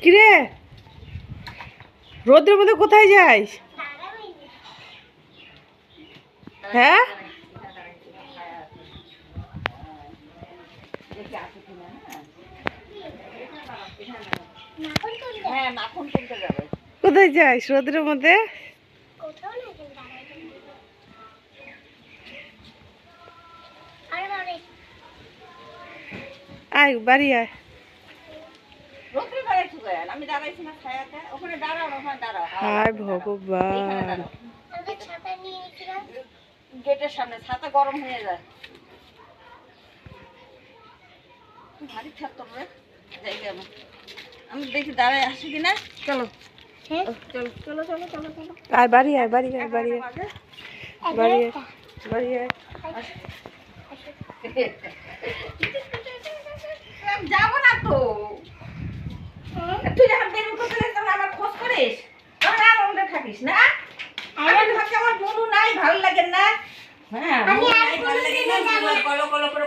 কিরে রোদ্রের মধ্যে কোথায় যাস? হ্যাঁ কোথায় যাস রোদ্রের মধ্যে? আয় বাড়ি আয়। হায় ভগবান, গেটের সামনে ছাতা গরম হয়ে যায়। ভারী ছাত্র রে, আমি দেখি দাঁড়ায় আসি কিনা। চলো চলো চলো চলো চলো চলো আয় বাড়ি আয় বাড়ি আয় বাড়ি আয় বাড়ি আয় বাড়ি আয়। যাবো না তো, তুই যখন বের করতে তখন আমার খোঁজ করিস, তখন আর আমাদের থাকিস না। আমি ভাবছি আমার বন্ধু নাই, ভালো লাগে না। হ্যাঁ ভালো লাগে না, কলো কলো করে